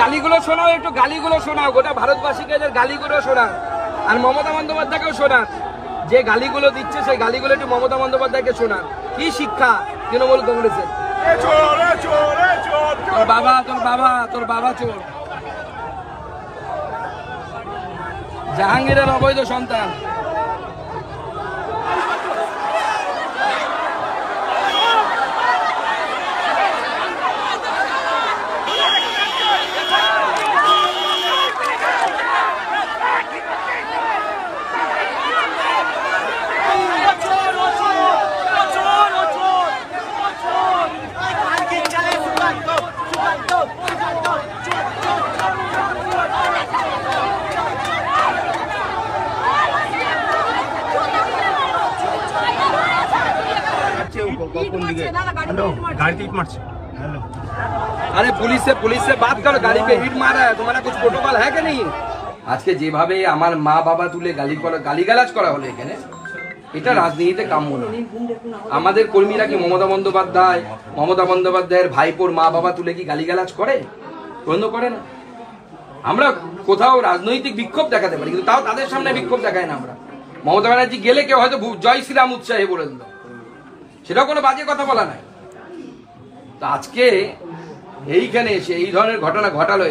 গালিগুলো শোনাও, একটু গালিগুলো শোনাও, গোটা ভারতবাসীকে যে গালিগুলো শোনাও, আর মমতা বন্দ্যোপাধ্যায়কেও শোনান। যে গালিগুলো দিচ্ছে সেই গালিগুলো একটু মমতা বন্দ্যোপাধ্যায়কে শোনান। কি শিক্ষা তৃণমূল কংগ্রেসের? তোর বাবা চোর, জাহাঙ্গীরের অবৈধ সন্তান। अरे पुलिस से बात करो, गाड़ी पे हिट मारा है, तुम्हारा कुछ प्रोटोकॉल है कि नहीं? আজকে যেভাবে আমার মা বাবা তুলে গালিগালাজ করা হলো এখানে, এটা রাজনীতিতে কাম্য নয়। আমাদের কর্মীরা কি মমতা বন্দ্যোপাধ্যায়ের ভাইপোর মা বাবা তুলে কি গালিগালাজ করে? বন্ধ করে না। আমরা কোথাও রাজনৈতিক বিক্ষোভ দেখাতে পারি, কিন্তু তাও তাদের সামনে বিক্ষোভ দেখায় না। আমরা মমতা ব্যানার্জি গেলে কেউ হয়তো জয় শ্রীরাম উৎসাহে বলে দিল, সেটাও কোনো বাজে কথা বলা নাই। তো আজকে এইখানে এসে এই ধরনের ঘটনা ঘটালো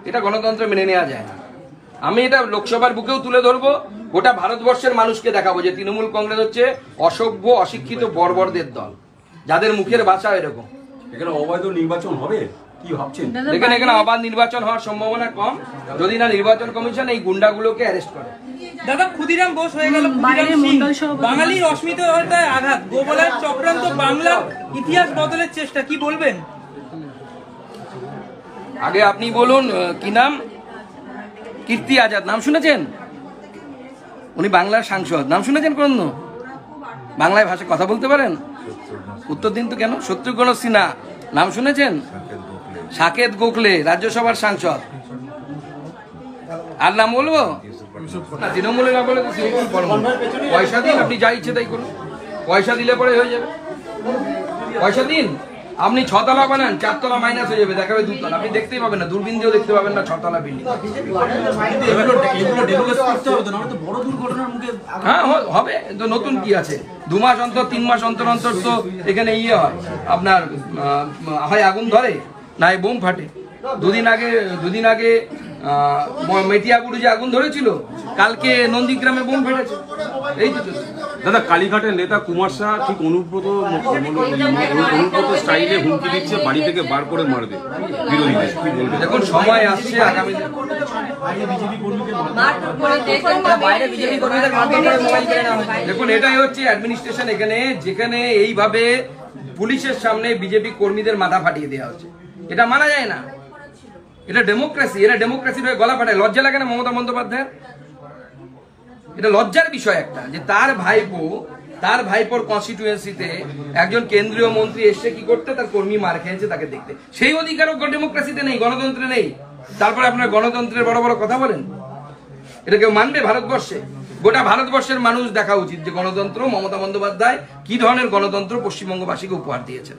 এটা গণতন্ত্র মেনে নেওয়া যায় না। আমি এটা লোকসভার বুকেও তুলে ধরবো, গোটা ভারতবর্ষের মানুষকে দেখাবো যে তৃণমূল কংগ্রেস হচ্ছে অসভ্য অশিক্ষিত বর্বরদের দল, যাদের মুখের ভাষা এরকম। এখানে অবৈধ নির্বাচন হবে কি ভাবছেন? দেখেন, এখানে অবাধ নির্বাচন হওয়ার সম্ভাবনা কম, যদি না নির্বাচন কমিশন এই গুন্ডাগুলোকে অ্যারেস্ট করে। দাদা, ক্ষুদিরাম বোস হয়ে গেল বাঙালির অস্মিতায় আঘাত, গোবলার চক্রান্ত, বাংলার ইতিহাস বদলের চেষ্টা, কি বলবেন? আগে আপনি বলুন, কি নাম? কীর্তি আজাদ, নাম শুনেছেন? উনি বাংলার সাংসদ, নাম শুনেছেন? কোন বাংলায় ভাষায় কথা বলতে পারেন? উত্তর দিন তো। কেন? শত্রুঘ্ন সিনহা, নাম শুনেছেন? সাকেত গোখলে, রাজ্যসভার সাংসদ। আর নাম বলবো? তৃণমূলের না বলে পয়সা দিন, আপনি যা ইচ্ছে তাই করুন। পয়সা দিলে পরে হয়ে যাবে। পয়সা দিন, আপনি 6 তলা বানান, 4 তলা মাইনাস হয়ে যাবে, দেখাবে 2 তলা। আপনি দেখতেই পাবেন না, দূরবীন দিয়েও দেখতে পাবেন না 6 তলা বিল্ডিং। হ্যাঁ হবে তো, নতুন কি আছে? 2 মাস অন্তর 3 মাস অন্তর অন্তর তো এখানে ইয়ে হয়, আপনার হয় আগুন ধরে না বোম ফাটে। দুদিন আগে মেটিয়াগুড়ি যে আগুন ধরেছিল, কালকে নন্দীগ্রামে বোম ফেটেছে। এই তো দাদা, কালীঘাটের নেতা কুমার শাহ ঠিক অনুব্রত স্টাইলে হুমকি দিচ্ছে, বাড়ি থেকে বার করে মারবে বিরোধীদের। দেখুন, সময় আসছে আগামী দেখুন, এটাই হচ্ছে অ্যাডমিনিস্ট্রেশন এখানে, যেখানে এইভাবে পুলিশের সামনে বিজেপি কর্মীদের মাথা ফাটিয়ে দেওয়া হচ্ছে। এটা মানা যায় না। এটা ডেমোক্রেসি, এরা ডেমোক্রেসির হয়ে গলা ফাটায়। লজ্জা লাগে না মমতা বন্দ্যোপাধ্যায়ের? এটা লজ্জার বিষয় একটা, যে তার ভাইপোর কনস্টিটিউয়েন্সিতে একজন কেন্দ্রীয় মন্ত্রী এসে কি করতে, তার কর্মী মার খেয়েছে, তাকে দেখতে। সেই অধিকারও ডেমোক্রেসিতে নেই, গণতন্ত্রে নেই। তারপরে আপনার গণতন্ত্রের বড় বড় কথা বলেন। এটা কেউ মানবে ভারতবর্ষে? গোটা ভারতবর্ষের মানুষ দেখা উচিত যে গণতন্ত্র, মমতা বন্দ্যোপাধ্যায় কি ধরনের গণতন্ত্র পশ্চিমবঙ্গবাসীকে উপহার দিয়েছেন।